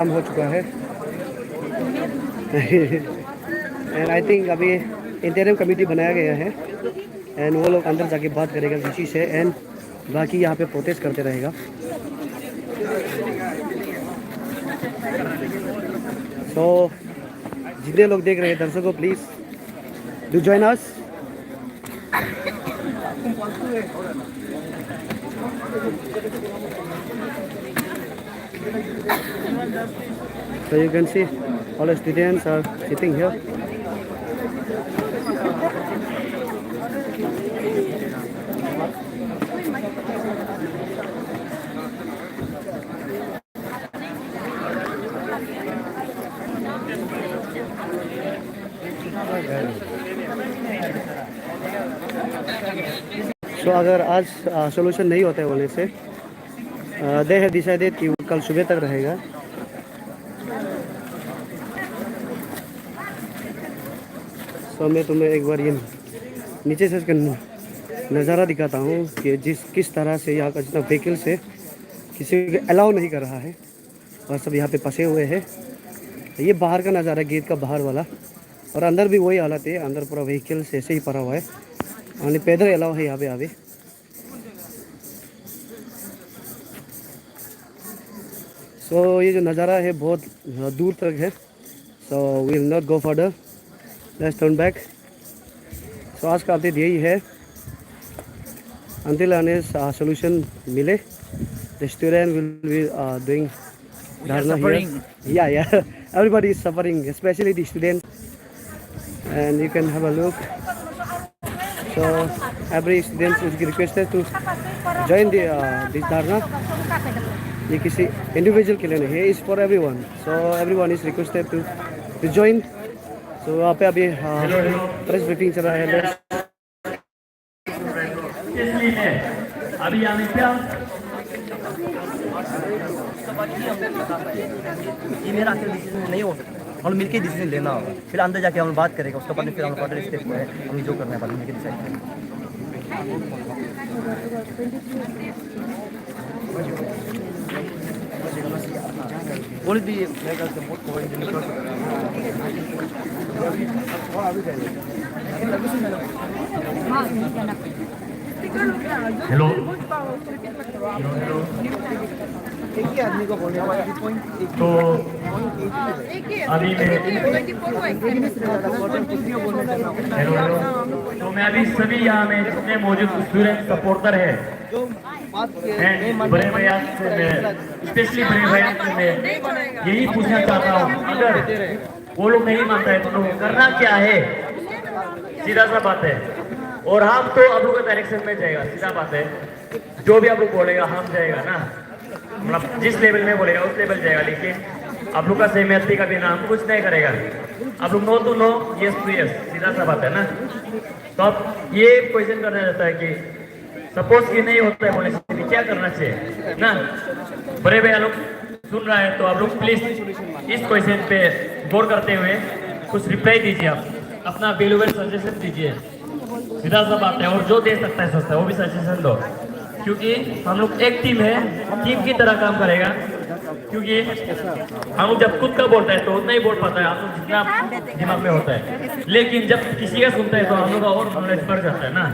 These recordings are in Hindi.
काम हो चुका है। एंड आई थिंक अभी इंटरिम कमेटी बनाया गया है एंड वो लोग अंदर जाके बात करेगा किसी से एंड बाकी यहाँ पे प्रोटेस्ट करते रहेगा। सो जितने लोग देख रहे हैं दर्शकों, please do join us. So you can see all the students are sitting here. So अगर आज सोल्यूशन नहीं होता है बोलने से दे है डिसाइडेड कि कल सुबह तक रहेगा। तो मैं तुम्हें एक बार ये नीचे से इसका नज़ारा दिखाता हूँ कि किस तरह से यहाँ का जितना व्हीकल्स है किसी को अलाउ नहीं कर रहा है और सब यहाँ पे फंसे हुए हैं। ये बाहर का नज़ारा, गेट का बाहर वाला, और अंदर भी वही हालत है। अंदर पूरा व्हीकल्स ऐसे ही पड़ा हुआ है, और पैदल अलाउ है यहाँ पे अभी। सो ये जो नज़ारा है बहुत दूर तक है। So we will not go further, let's turn back. So आज का अपडेट यही है, until unless solution मिले, the student will be doing dharna here. Yeah, everybody is suffering, especially the students, and you can have a look. So every student is requested to join the this dharna. ये किसी इंडिविजुअल के लिए नहीं है, is for everyone. So everyone is requested to join. So वहाँ पे अभी प्रेस ब्रीफिंग चल रहा है। अभी हमें क्या ये मेरा डिसीजन नहीं हो सकता, हम मिलकर डिसीजन लेना होगा, फिर अंदर जाके हम बात करेंगे, उसके बाद फिर हम फर्दर स्टेप है हमें जो करना है बाद मिलकर डिसाइड करेंगे। बोल दी हेलो एक ही आदमी को बोलने वाला तो अभी मैं हेलो तो मैं अभी सभी यहाँ में जितने मौजूद स्टूडेंट सपोर्टर है बड़े भैया से मैं स्पेशली बड़े भैया से मैं यही पूछना चाहता हूँ, अगर वो लोग नहीं मानता है तो लोग करना क्या है? सीधा सा बात है। और हम तो आप लोग के डायरेक्शन में जाएगा, सीधा बात है। जो भी आप लोग बोलेगा हम जाएगा ना, मतलब जिस लेवल में बोलेगा उस लेवल जाएगा, लेकिन आप लोग का सहमति का बिना हम कुछ नहीं करेगा। आप लोग no to no, yes to yes, सीधा सा बात है ना। तो आप ये क्वेश्चन करना चाहता है कि सपोज कि नहीं होता है बोलने से क्या करना चाहिए ना। बड़े भैया लोग सुन रहा है तो आप लोग प्लीज इस क्वेश्चन पे गौर करते हुए कुछ रिप्लाई दीजिए, आप अपना वैल्यूएबल सजेशन दीजिए, सीधा सा बात है। और जो दे सकता है सस्ता वो भी सजेशन दो, क्योंकि हम लोग एक टीम है, टीम की तरह काम करेगा। क्योंकि हम लोग जब खुद का बोलता है तो उतना ही बोल पाता है, हम लोग जितना दिमाग में होता है, लेकिन जब किसी का सुनता है तो हम लोग का और नॉलेज बढ़ जाता है ना,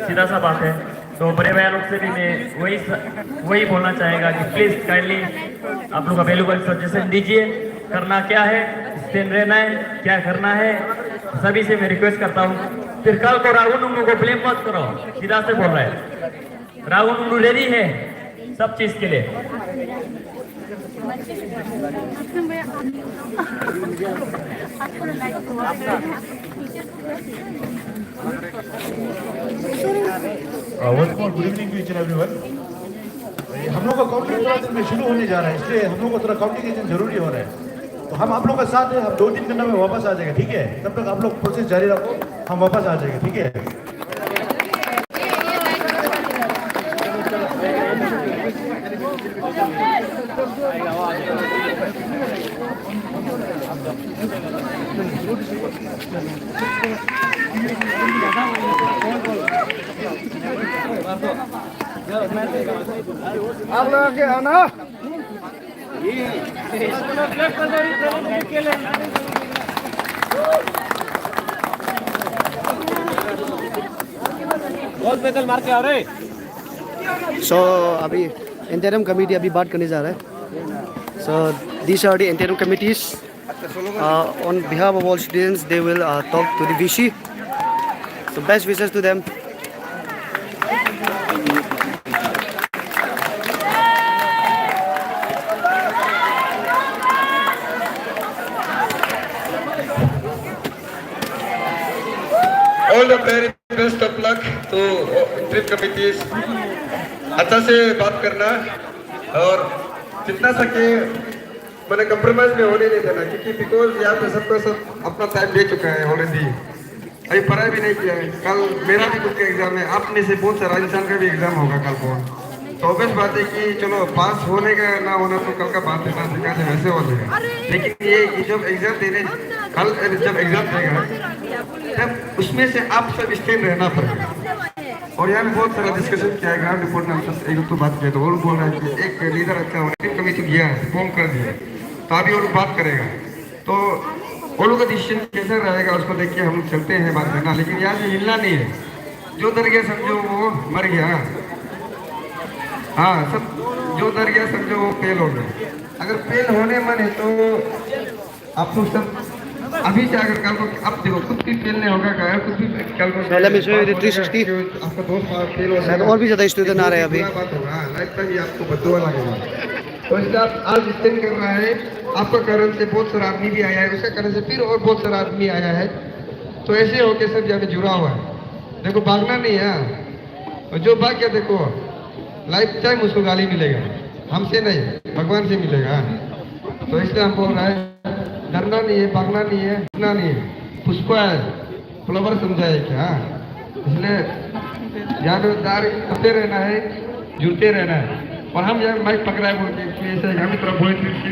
सीधा सा बात है। तो बड़े भैया लोग से भी मैं वही बोलना चाहेगा कि प्लीज काइंडली आप लोग का वैल्यूएबल सजेशन दीजिए, करना क्या है, स्टैंड रहना है, क्या करना है, सभी से मैं रिक्वेस्ट करता हूँ। फिर कल को राहुल नुंगू को ब्लेम मत करो, सीधा से बोल रहा है। राहुल नुंगू रेडी है सब चीज के लिए। Good evening to each and everyone. हम लोग का काउंटिंग थोड़ा देर में शुरू होने जा रहा है, इसलिए हम लोग को थोड़ा काउंटिंग एजेंट जरूरी हो रहा है। तो हम आप लोग का साथ है, हम 2-3 घंटे में वापस आ जाएगा, ठीक है? तब तक आप लोग प्रोसेस जारी रखो, हम वापस आ जाएंगे, ठीक है? आप लोग के आना सो अभी इंटरिम कमेटी अभी बात करने जा रहा है. So these are the interim committees. On behalf of all students, they will talk to the VC. So best wishes to them. All the very best of luck to trip committees. अच्छा से बात करना और जितना सके मैंने कंप्रोमाइज में होने नहीं देना, क्योंकि बिकॉज यहाँ पे सबको सब अपना टाइम दे चुका है ऑलरेडी. अभी पढ़ाई भी नहीं किया है. कल मेरा भी कुछ का एग्जाम है, आप में से बहुत सारा इंसान का भी एग्जाम होगा कल को. तो ऑब्वियस बात है कि चलो पास होने का ना होना तो कल का बात है, ना सिखा से वैसे हो जाएगा. लेकिन ये जब एग्जाम देने कल जब एग्जाम देगा तब उसमें से आप सब स्टैंड रहना पड़ेगा. और यहाँ पे बहुत सारा डिस्कशन किया है. ग्राउंड रिपोर्ट में हम सब एक तो बात किया, तो वो बोल रहा है कि एक लीडर अच्छा होना कमिटी गया है, फॉर्म कर दिया, तो अभी वो लोग बात करेगा. तो वो लोग का डिसीजन कैसा रहेगा उसको देख के हम लोग चलते हैं बात करना. लेकिन यहाँ से हिलना नहीं है. जो डर गया समझो वो मर गया. हाँ, सब जो डर गया समझो वो फेल हो गया. अगर फेल होने मन है तो आप लोग सब अभी से अगर कल को अब देखो खुद भी फेल नहीं होगा, कुछ भी कल को पहले में से 360 आपका दोस्त फेल हो शायद और भी ज्यादा स्टूडेंट आ रहे हैं अभी. बात होगा लाइफ टाइम ही आपको बदुआ लगेगा. तो इसलिए आप आज स्टैंड कर रहा है. आपका कारण से बहुत सारा आदमी भी आया है, उसका कारण से फिर और बहुत सारा आदमी आया है. तो ऐसे होके सब यहाँ पे जुड़ा हुआ है. देखो भागना नहीं है. और जो भाग गया देखो लाइफ टाइम उसको गाली मिलेगा, हमसे नहीं भगवान से मिलेगा. तो इसलिए हम बोल रहे हैं डरना नहीं है, भागना नहीं है, उठना नहीं है. पुष्प है फ्लावर समझा है क्या. इसलिए जानदार करते रहना है, जुड़ते रहना है. और हम यहाँ माइक पकड़ा है बोल के ऐसे हम थोड़ा बोले